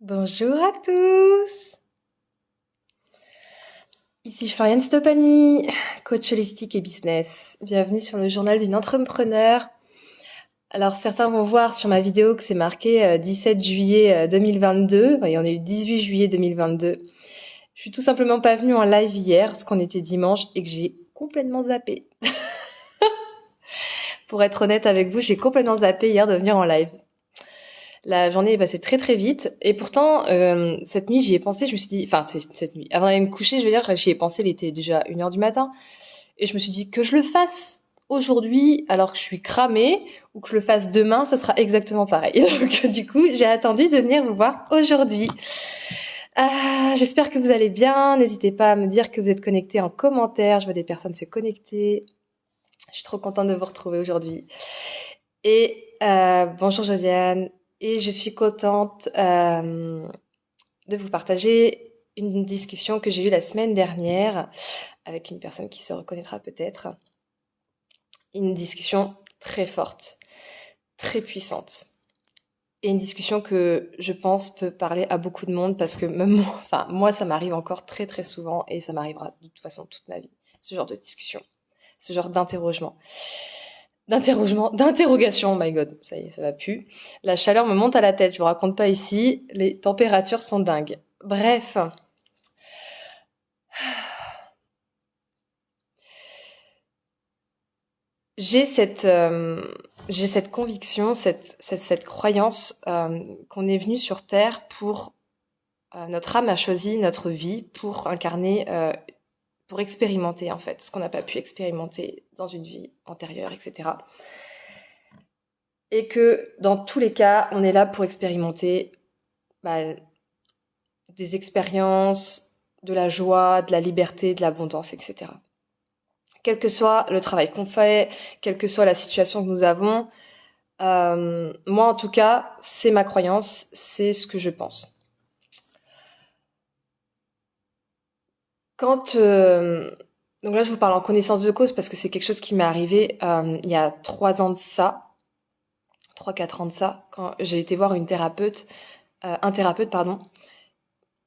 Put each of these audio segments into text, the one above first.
Bonjour à tous! Ici Floriane Stoppani, coach holistique et business. Bienvenue sur le journal d'une entrepreneur. Alors certains vont voir sur ma vidéo que c'est marqué 17 juillet 2022, et on est le 18 juillet 2022. Je suis tout simplement pas venue en live hier, parce qu'on était dimanche et que j'ai complètement zappé. Pour être honnête avec vous, j'ai complètement zappé hier de venir en live. La journée est passée très très vite et pourtant cette nuit j'y ai pensé, je me suis dit, enfin c'est cette nuit, avant d'aller me coucher je veux dire, j'y ai pensé, il était déjà 1 heure du matin et je me suis dit que je le fasse aujourd'hui alors que je suis cramée ou que je le fasse demain, ça sera exactement pareil. Donc du coup j'ai attendu de venir vous voir aujourd'hui. J'espère que vous allez bien, n'hésitez pas à me dire que vous êtes connectés en commentaire, je vois des personnes se connecter. Je suis trop contente de vous retrouver aujourd'hui. Et bonjour Josiane. Et je suis contente de vous partager une discussion que j'ai eue la semaine dernière avec une personne qui se reconnaîtra peut-être. Une discussion très forte, très puissante. Et une discussion que je pense peut parler à beaucoup de monde parce que même moi, enfin, moi ça m'arrive encore très très souvent et ça m'arrivera de toute façon toute ma vie. Ce genre de discussion, ce genre d'interrogation, oh my god, ça y est, ça va plus. La chaleur me monte à la tête, je vous raconte pas ici, les températures sont dingues. Bref. J'ai cette conviction, cette croyance qu'on est venu sur Terre pour... notre âme a choisi notre vie pour incarner, pour expérimenter en fait, ce qu'on n'a pas pu expérimenter dans une vie antérieure, etc. Et que dans tous les cas, on est là pour expérimenter des expériences, de la joie, de la liberté, de l'abondance, etc. Quel que soit le travail qu'on fait, quelle que soit la situation que nous avons, moi en tout cas, c'est ma croyance, c'est ce que je pense. Donc là je vous parle en connaissance de cause parce que c'est quelque chose qui m'est arrivé il y a 3 ans de ça, 3-4 ans de ça, quand j'ai été voir un thérapeute, pardon.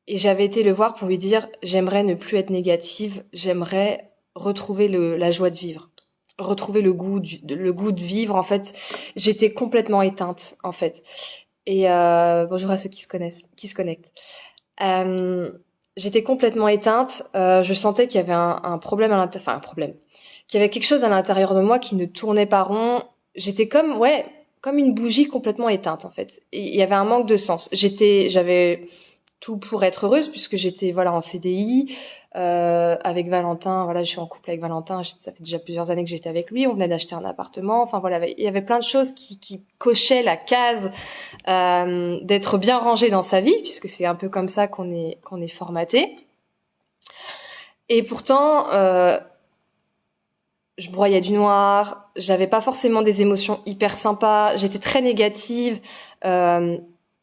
Et j'avais été le voir pour lui dire j'aimerais ne plus être négative, j'aimerais retrouver la joie de vivre, retrouver le goût de vivre. En fait, j'étais complètement éteinte en fait. Et bonjour à ceux qui se connectent. J'étais complètement éteinte. Je sentais qu'il y avait un problème à l'intérieur, enfin un problème, qu'il y avait quelque chose à l'intérieur de moi qui ne tournait pas rond. J'étais comme une bougie complètement éteinte en fait. Et il y avait un manque de sens. J'avais tout pour être heureuse puisque j'étais en CDI avec Valentin. Voilà, je suis en couple avec Valentin. Ça fait déjà plusieurs années que j'étais avec lui. On venait d'acheter un appartement. Enfin voilà, il y avait plein de choses qui cochaient la case d'être bien rangé dans sa vie puisque c'est un peu comme ça qu'on est formaté. Et pourtant, je broyais du noir. J'avais pas forcément des émotions hyper sympas. J'étais très négative.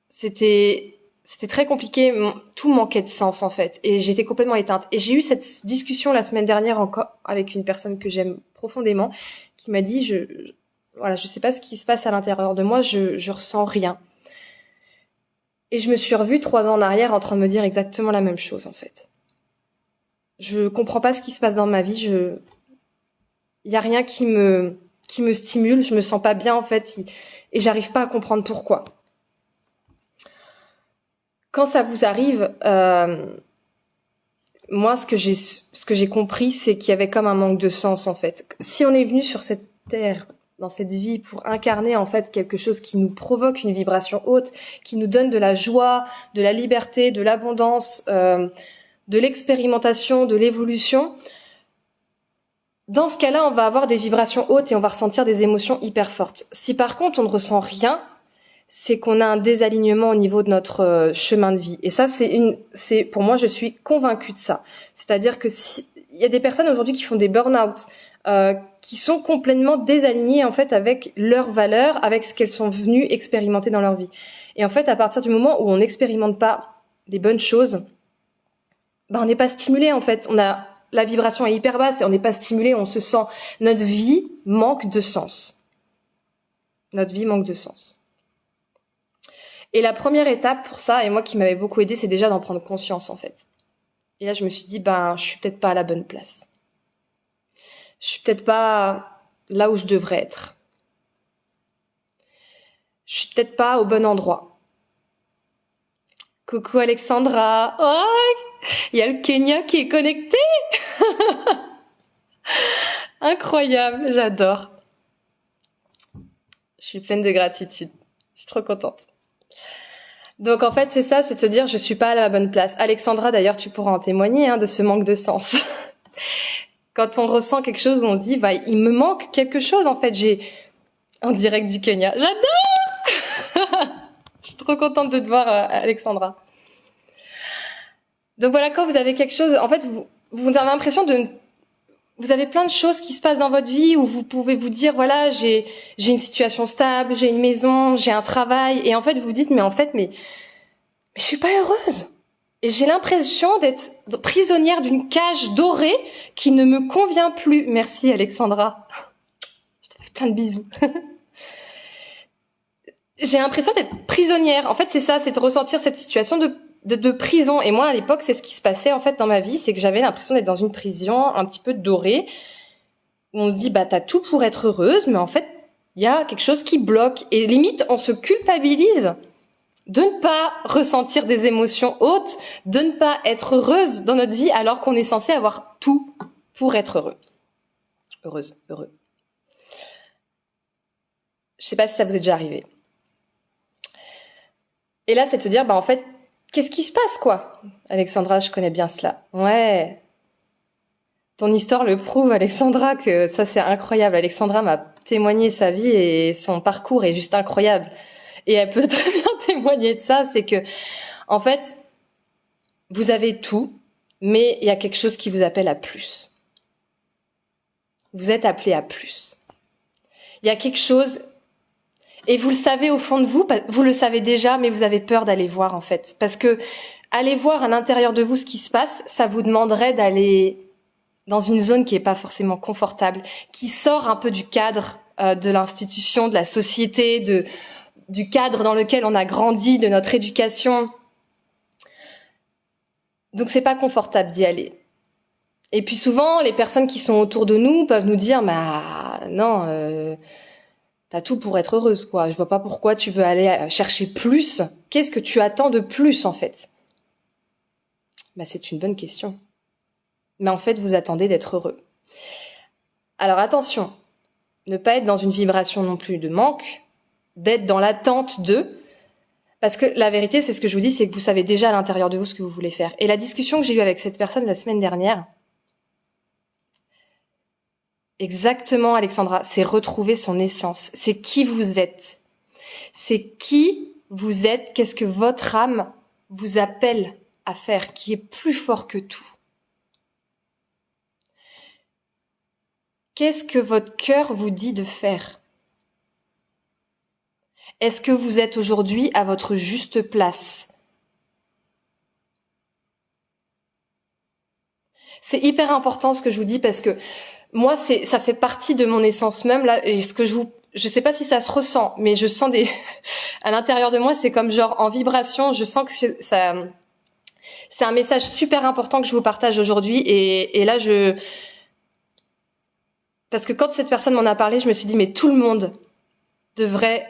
C'était très compliqué, tout manquait de sens en fait, et j'étais complètement éteinte. Et j'ai eu cette discussion la semaine dernière encore avec une personne que j'aime profondément, qui m'a dit, je sais pas ce qui se passe à l'intérieur de moi, je ressens rien. Et je me suis revue 3 ans en arrière en train de me dire exactement la même chose en fait. Je comprends pas ce qui se passe dans ma vie, il y a rien qui me stimule, je me sens pas bien en fait, et j'arrive pas à comprendre pourquoi. Quand ça vous arrive, moi, ce que j'ai compris, c'est qu'il y avait comme un manque de sens, en fait. Si on est venu sur cette terre, dans cette vie, pour incarner, en fait, quelque chose qui nous provoque une vibration haute, qui nous donne de la joie, de la liberté, de l'abondance, de l'expérimentation, de l'évolution, dans ce cas-là, on va avoir des vibrations hautes et on va ressentir des émotions hyper fortes. Si par contre, on ne ressent rien, c'est qu'on a un désalignement au niveau de notre chemin de vie. Et ça, pour moi, je suis convaincue de ça. C'est-à-dire que il y a des personnes aujourd'hui qui font des burn-out, qui sont complètement désalignées en fait avec leurs valeurs, avec ce qu'elles sont venues expérimenter dans leur vie. Et en fait, à partir du moment où on n'expérimente pas les bonnes choses, on n'est pas stimulé en fait. La vibration est hyper basse et on n'est pas stimulé. On se sent, notre vie manque de sens. Notre vie manque de sens. Et la première étape pour ça, et moi qui m'avait beaucoup aidé, c'est déjà d'en prendre conscience en fait. Et là, je me suis dit, je suis peut-être pas à la bonne place. Je suis peut-être pas là où je devrais être. Je suis peut-être pas au bon endroit. Coucou Alexandra. Oh, il y a le Kenya qui est connecté. Incroyable, j'adore. Je suis pleine de gratitude. Je suis trop contente. Donc en fait, c'est ça, c'est de se dire je suis pas à la bonne place. Alexandra, d'ailleurs, tu pourras en témoigner de ce manque de sens. Quand on ressent quelque chose où on se dit il me manque quelque chose en fait, j'ai en direct du Kenya. J'adore. Je suis trop contente de te voir Alexandra. Donc voilà, quand vous avez quelque chose, en fait, vous avez l'impression vous avez plein de choses qui se passent dans votre vie où vous pouvez vous dire voilà, j'ai une situation stable, j'ai une maison, j'ai un travail, et en fait vous vous dites mais je suis pas heureuse. Et j'ai l'impression d'être prisonnière d'une cage dorée qui ne me convient plus. Merci Alexandra. Je te fais plein de bisous. J'ai l'impression d'être prisonnière. En fait, c'est ça, c'est de ressentir cette situation de prison. Et moi, à l'époque, c'est ce qui se passait en fait dans ma vie, c'est que j'avais l'impression d'être dans une prison un petit peu dorée, où on se dit t'as tout pour être heureuse, mais en fait, il y a quelque chose qui bloque. Et limite, on se culpabilise de ne pas ressentir des émotions hautes, de ne pas être heureuse dans notre vie, alors qu'on est censé avoir tout pour être heureux. Heureux. Je sais pas si ça vous est déjà arrivé. Et là, c'est de se dire, en fait, qu'est-ce qui se passe, quoi? Alexandra, je connais bien cela. Ouais. Ton histoire le prouve, Alexandra, que ça, c'est incroyable. Alexandra m'a témoigné sa vie et son parcours est juste incroyable. Et elle peut très bien témoigner de ça, c'est que, en fait, vous avez tout, mais il y a quelque chose qui vous appelle à plus. Vous êtes appelé à plus. Il y a quelque chose, et vous le savez au fond de vous, vous le savez déjà, mais vous avez peur d'aller voir, en fait. Parce que aller voir à l'intérieur de vous ce qui se passe, ça vous demanderait d'aller dans une zone qui est pas forcément confortable, qui sort un peu du cadre de l'institution, de la société, du cadre dans lequel on a grandi, de notre éducation. Donc c'est pas confortable d'y aller. Et puis souvent, les personnes qui sont autour de nous peuvent nous dire non, t'as tout pour être heureuse, quoi. Je vois pas pourquoi tu veux aller chercher plus. Qu'est-ce que tu attends de plus, en fait? C'est une bonne question. Mais en fait, vous attendez d'être heureux. Alors attention, ne pas être dans une vibration non plus de manque, d'être dans l'attente de, parce que la vérité, c'est ce que je vous dis, c'est que vous savez déjà à l'intérieur de vous ce que vous voulez faire. Et la discussion que j'ai eue avec cette personne la semaine dernière, exactement Alexandra, c'est retrouver son essence, c'est qui vous êtes. C'est qui vous êtes, qu'est-ce que votre âme vous appelle à faire, qui est plus fort que tout. Qu'est-ce que votre cœur vous dit de faire? Est-ce que vous êtes aujourd'hui à votre juste place? C'est hyper important ce que je vous dis parce que moi, ça fait partie de mon essence même là. Et je sais pas si ça se ressent, mais je sens à l'intérieur de moi, c'est comme genre en vibration. Je sens que c'est un message super important que je vous partage aujourd'hui. Et là, parce que quand cette personne m'en a parlé, je me suis dit, mais tout le monde devrait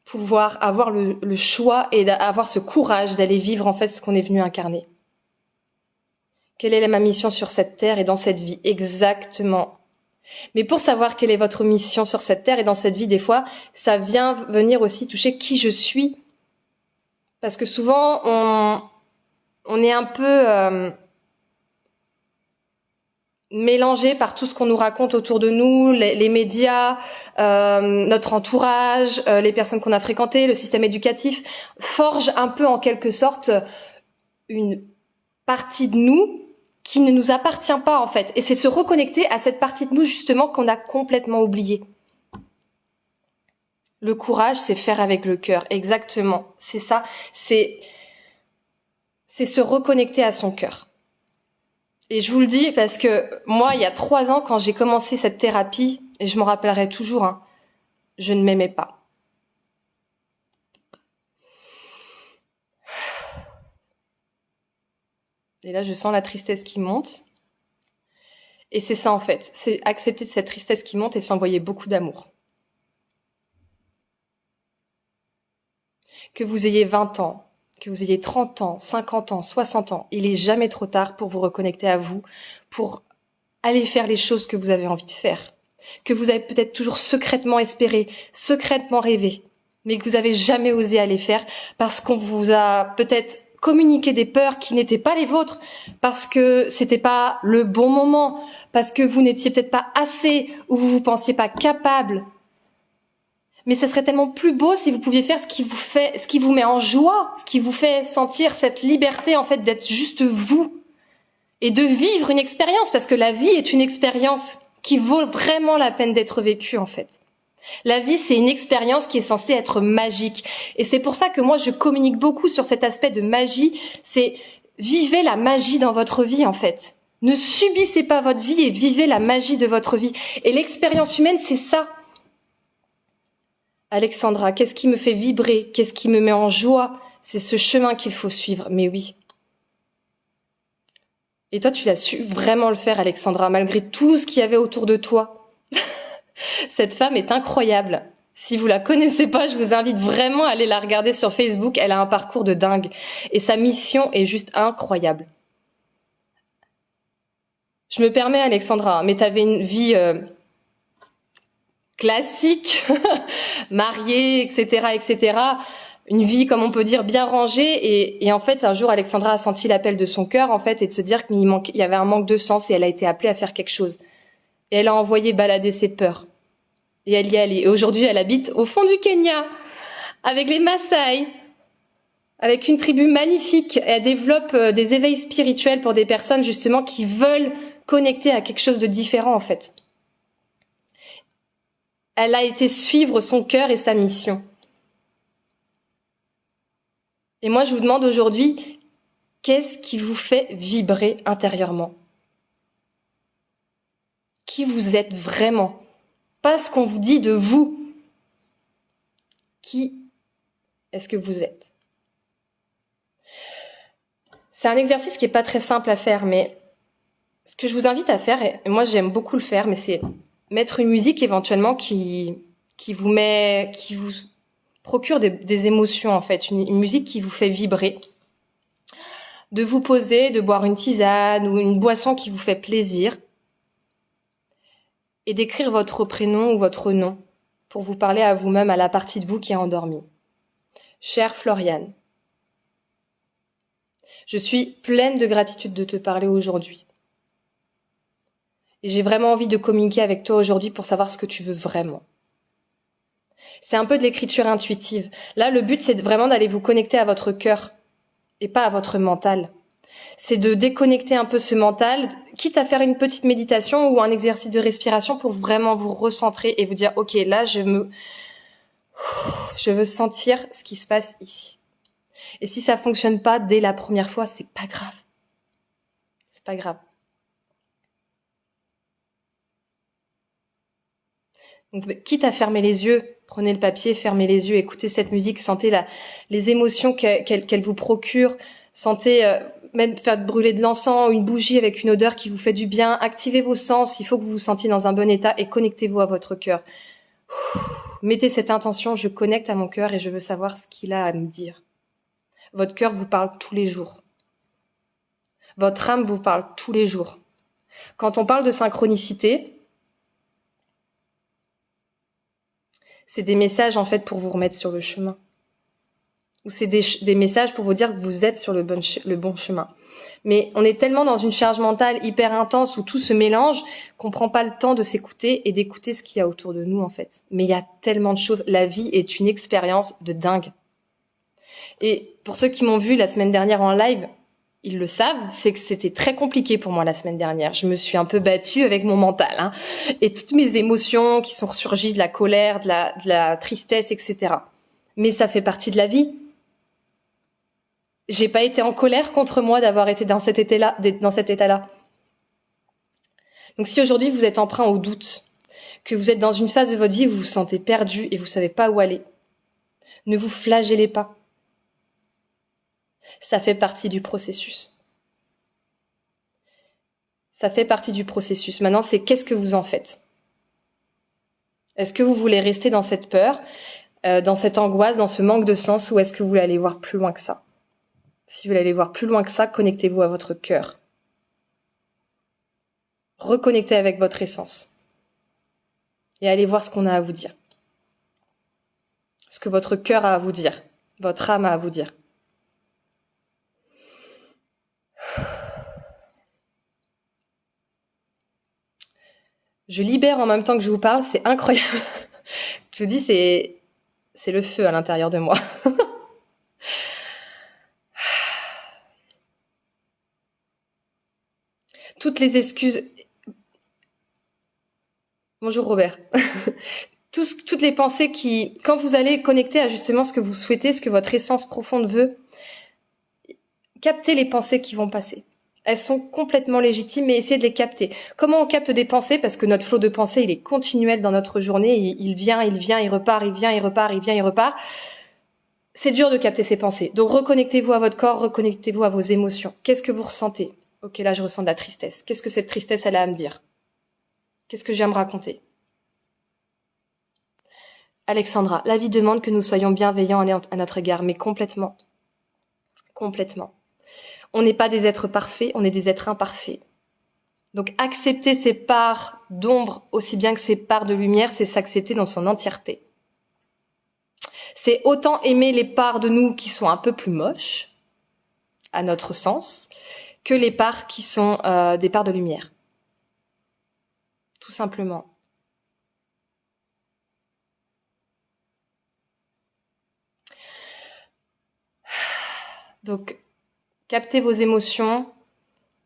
pouvoir avoir le choix et avoir ce courage d'aller vivre en fait ce qu'on est venu incarner. Quelle est ma mission sur cette terre et dans cette vie? Exactement. Mais pour savoir quelle est votre mission sur cette terre et dans cette vie, des fois, ça vient venir aussi toucher qui je suis. Parce que souvent, on est un peu mélangé par tout ce qu'on nous raconte autour de nous, les médias, notre entourage, les personnes qu'on a fréquentées, le système éducatif, forge un peu en quelque sorte une partie de nous qui ne nous appartient pas en fait. Et c'est se reconnecter à cette partie de nous justement qu'on a complètement oubliée. Le courage, c'est faire avec le cœur. Exactement. C'est ça. C'est se reconnecter à son cœur. Et je vous le dis parce que moi, il y a 3 ans, quand j'ai commencé cette thérapie, et je m'en rappellerai toujours, je ne m'aimais pas. Et là, je sens la tristesse qui monte. Et c'est ça en fait, c'est accepter cette tristesse qui monte et s'envoyer beaucoup d'amour. Que vous ayez 20 ans, que vous ayez 30 ans, 50 ans, 60 ans, il est jamais trop tard pour vous reconnecter à vous, pour aller faire les choses que vous avez envie de faire, que vous avez peut-être toujours secrètement espéré, secrètement rêvé, mais que vous avez jamais osé aller faire parce qu'on vous a peut-être communiqué des peurs qui n'étaient pas les vôtres, parce que c'était pas le bon moment, parce que vous n'étiez peut-être pas assez ou vous pensiez pas capable. Mais ça serait tellement plus beau si vous pouviez faire ce qui vous met en joie, ce qui vous fait sentir cette liberté en fait d'être juste vous et de vivre une expérience, parce que la vie est une expérience qui vaut vraiment la peine d'être vécue en fait. La vie, c'est une expérience qui est censée être magique. Et c'est pour ça que moi, je communique beaucoup sur cet aspect de magie. C'est vivez la magie dans votre vie, en fait. Ne subissez pas votre vie et vivez la magie de votre vie. Et l'expérience humaine, c'est ça. Alexandra, qu'est-ce qui me fait vibrer? Qu'est-ce qui me met en joie? C'est ce chemin qu'il faut suivre. Mais oui. Et toi, tu l'as su vraiment le faire, Alexandra, malgré tout ce qu'il y avait autour de toi. Cette femme est incroyable. Si vous la connaissez pas, je vous invite vraiment à aller la regarder sur Facebook. Elle a un parcours de dingue. Et sa mission est juste incroyable. Je me permets, Alexandra, mais t'avais une vie classique, mariée, etc., etc. Une vie, comme on peut dire, bien rangée. Et en fait, un jour, Alexandra a senti l'appel de son cœur, en fait, et de se dire qu'il y avait un manque de sens et elle a été appelée à faire quelque chose. Et elle a envoyé balader ses peurs. Et elle y est allée. Et aujourd'hui, elle habite au fond du Kenya, avec les Maasai, avec une tribu magnifique. Et elle développe des éveils spirituels pour des personnes, justement, qui veulent connecter à quelque chose de différent, en fait. Elle a été suivre son cœur et sa mission. Et moi, je vous demande aujourd'hui, qu'est-ce qui vous fait vibrer intérieurement? Qui vous êtes vraiment? Pas ce qu'on vous dit de vous. Qui est-ce que vous êtes? C'est un exercice qui est pas très simple à faire, mais ce que je vous invite à faire, et moi j'aime beaucoup le faire, mais c'est mettre une musique éventuellement qui vous procure des émotions en fait, une musique qui vous fait vibrer. De vous poser, de boire une tisane ou une boisson qui vous fait plaisir et d'écrire votre prénom ou votre nom pour vous parler à vous-même, à la partie de vous qui est endormie. Chère Floriane, je suis pleine de gratitude de te parler aujourd'hui. Et j'ai vraiment envie de communiquer avec toi aujourd'hui pour savoir ce que tu veux vraiment. C'est un peu de l'écriture intuitive. Là, le but, c'est vraiment d'aller vous connecter à votre cœur et pas à votre mental. C'est de déconnecter un peu ce mental, quitte à faire une petite méditation ou un exercice de respiration pour vraiment vous recentrer et vous dire, ok, là, je veux sentir ce qui se passe ici. Et si ça fonctionne pas dès la première fois, c'est pas grave. C'est pas grave. Donc, quitte à fermer les yeux, prenez le papier, fermez les yeux, écoutez cette musique, sentez les émotions qu'elle vous procure, sentez même faire brûler de l'encens, une bougie avec une odeur qui vous fait du bien, activez vos sens, il faut que vous vous sentiez dans un bon état et connectez-vous à votre cœur. Mettez cette intention, je connecte à mon cœur et je veux savoir ce qu'il a à me dire. Votre cœur vous parle tous les jours. Votre âme vous parle tous les jours. Quand on parle de synchronicité, c'est des messages en fait pour vous remettre sur le chemin. Ou c'est des messages pour vous dire que vous êtes sur le bon chemin. Mais on est tellement dans une charge mentale hyper intense où tout se mélange qu'on prend pas le temps de s'écouter et d'écouter ce qu'il y a autour de nous en fait. Mais il y a tellement de choses. La vie est une expérience de dingue. Et pour ceux qui m'ont vu la semaine dernière en live, ils le savent, c'est que c'était très compliqué pour moi la semaine dernière. Je me suis un peu battue avec mon mental, hein, et toutes mes émotions qui sont ressurgies, de la colère, de la tristesse, etc. Mais ça fait partie de la vie. J'ai pas été en colère contre moi d'avoir été dans cet état-là. Donc si aujourd'hui vous êtes emprunt au doute, que vous êtes dans une phase de votre vie où vous vous sentez perdu et vous savez pas où aller, ne vous flagellez pas. Ça fait partie du processus. Ça fait partie du processus. Maintenant, c'est qu'est-ce que vous en faites? Est-ce que vous voulez rester dans cette peur, dans cette angoisse, dans ce manque de sens, ou est-ce que vous voulez aller voir plus loin que ça? Si vous voulez aller voir plus loin que ça, connectez-vous à votre cœur. Reconnectez avec votre essence. Et allez voir ce qu'on a à vous dire. Ce que votre cœur a à vous dire. Votre âme a à vous dire. Je libère en même temps que je vous parle, c'est incroyable. Je vous dis, c'est le feu à l'intérieur de moi. Toutes les excuses. Bonjour Robert. Toutes les pensées qui, quand vous allez connecter à justement ce que vous souhaitez, ce que votre essence profonde veut, captez les pensées qui vont passer. Elles sont complètement légitimes, mais essayez de les capter. Comment on capte des pensées? Parce que notre flot de pensées, il est continuel dans notre journée. Il vient, il repart, il vient, il repart, il vient, il repart. C'est dur de capter ces pensées. Donc reconnectez-vous à votre corps, reconnectez-vous à vos émotions. Qu'est-ce que vous ressentez? Ok, là je ressens de la tristesse. Qu'est-ce que cette tristesse, elle a à me dire? Qu'est-ce que je viens me raconter? Alexandra, la vie demande que nous soyons bienveillants à notre égard, mais complètement. Complètement. On n'est pas des êtres parfaits, on est des êtres imparfaits. Donc accepter ces parts d'ombre aussi bien que ces parts de lumière, c'est s'accepter dans son entièreté. C'est autant aimer les parts de nous qui sont un peu plus moches, à notre sens, que les parts qui sont des parts de lumière. Tout simplement. Donc, captez vos émotions,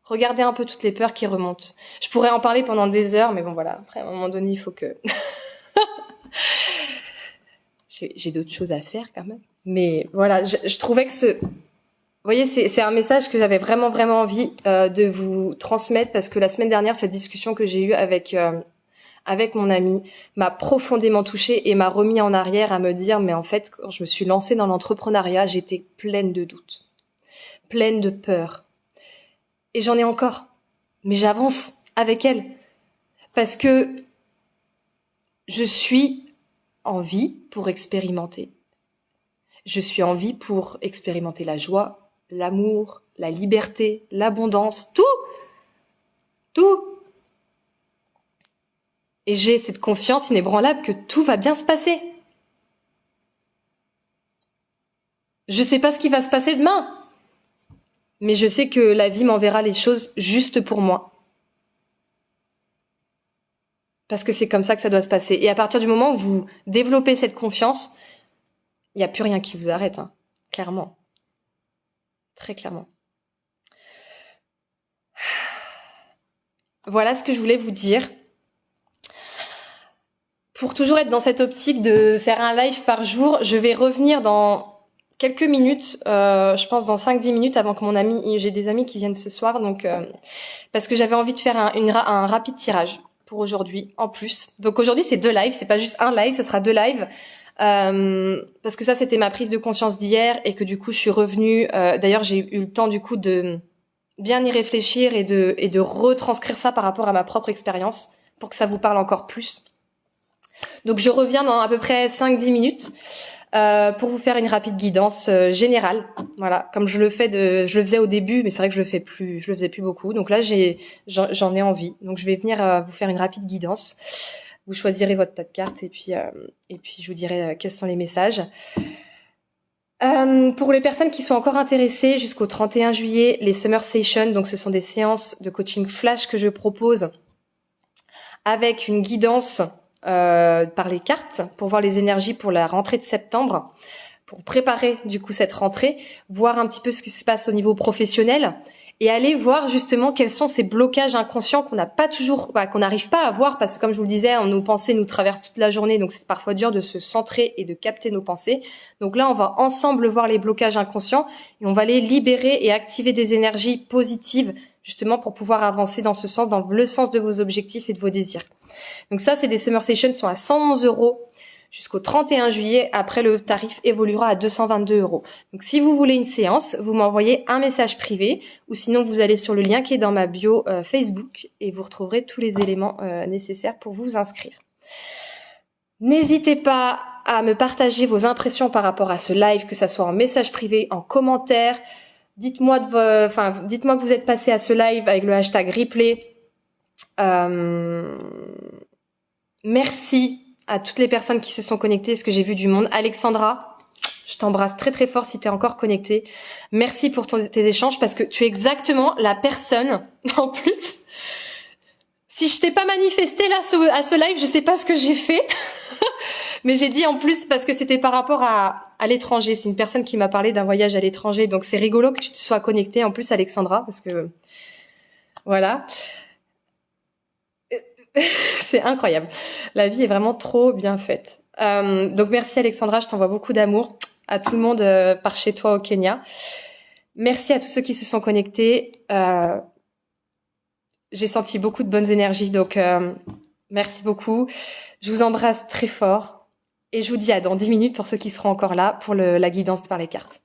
regardez un peu toutes les peurs qui remontent. Je pourrais en parler pendant des heures, mais bon voilà, après à un moment donné, il faut que... J'ai d'autres choses à faire quand même. Mais voilà, je trouvais que Vous voyez, c'est un message que j'avais vraiment envie de vous transmettre, parce que la semaine dernière, cette discussion que j'ai eue avec mon ami m'a profondément touchée et m'a remis en arrière à me dire, mais en fait, quand je me suis lancée dans l'entrepreneuriat, j'étais pleine de doutes, pleine de peur. Et j'en ai encore. Mais j'avance avec elle. Parce que je suis en vie pour expérimenter. Je suis en vie pour expérimenter la joie, l'amour, la liberté, l'abondance, tout. Et j'ai cette confiance inébranlable que tout va bien se passer. Je sais pas ce qui va se passer demain, mais je sais que la vie m'enverra les choses justes pour moi. Parce que c'est comme ça que ça doit se passer. Et à partir du moment où vous développez cette confiance, il n'y a plus rien qui vous arrête, hein. Clairement. Très clairement. Voilà ce que je voulais vous dire. Pour toujours être dans cette optique de faire un live par jour, je vais revenir dans quelques minutes, je pense dans 5-10 minutes avant que j'ai des amis qui viennent ce soir, donc parce que j'avais envie de faire un rapide tirage pour aujourd'hui en plus. Donc aujourd'hui c'est 2 lives, c'est pas juste un live, ça sera 2 lives. Parce que ça c'était ma prise de conscience d'hier et que du coup je suis revenue, d'ailleurs j'ai eu le temps du coup de bien y réfléchir et de retranscrire ça par rapport à ma propre expérience pour que ça vous parle encore plus. Donc je reviens dans à peu près 5-10 minutes pour vous faire une rapide guidance générale. Voilà, comme je le faisais au début, mais c'est vrai que je le faisais plus beaucoup. Donc là j'en ai envie. Donc je vais venir vous faire une rapide guidance. Vous choisirez votre tas de cartes et puis je vous dirai quels sont les messages. Pour les personnes qui sont encore intéressées, jusqu'au 31 juillet, les Summer Sessions, donc ce sont des séances de coaching flash que je propose avec une guidance par les cartes pour voir les énergies pour la rentrée de septembre, pour préparer du coup cette rentrée, voir un petit peu ce qui se passe au niveau professionnel et aller voir justement quels sont ces blocages inconscients qu'on n'a pas toujours, qu'on n'arrive pas à voir parce que comme je vous le disais, nos pensées nous traversent toute la journée, donc c'est parfois dur de se centrer et de capter nos pensées. Donc là, on va ensemble voir les blocages inconscients et on va les libérer et activer des énergies positives justement pour pouvoir avancer dans ce sens, dans le sens de vos objectifs et de vos désirs. Donc ça, c'est des Summer Sessions, sont à 111 €. jusqu'au 31 juillet. Après, le tarif évoluera à 222 €. Donc, si vous voulez une séance, vous m'envoyez un message privé ou sinon vous allez sur le lien qui est dans ma bio Facebook et vous retrouverez tous les éléments nécessaires pour vous inscrire. N'hésitez pas à me partager vos impressions par rapport à ce live, que ça soit en message privé, en commentaire. Dites-moi que vous êtes passé à ce live avec le hashtag replay. Merci à toutes les personnes qui se sont connectées, parce que j'ai vu du monde. Alexandra, je t'embrasse très très fort si tu es encore connectée. Merci pour tes échanges, parce que tu es exactement la personne, en plus. Si je t'ai pas manifesté là à ce live, je sais pas ce que j'ai fait. Mais j'ai dit en plus parce que c'était par rapport à l'étranger. C'est une personne qui m'a parlé d'un voyage à l'étranger. Donc c'est rigolo que tu te sois connectée en plus, Alexandra, parce que voilà. C'est incroyable. La vie est vraiment trop bien faite. Donc merci Alexandra, je t'envoie beaucoup d'amour à tout le monde par chez toi au Kenya. Merci à tous ceux qui se sont connectés. J'ai senti beaucoup de bonnes énergies, donc merci beaucoup. Je vous embrasse très fort et je vous dis à dans 10 minutes pour ceux qui seront encore là pour la guidance par les cartes.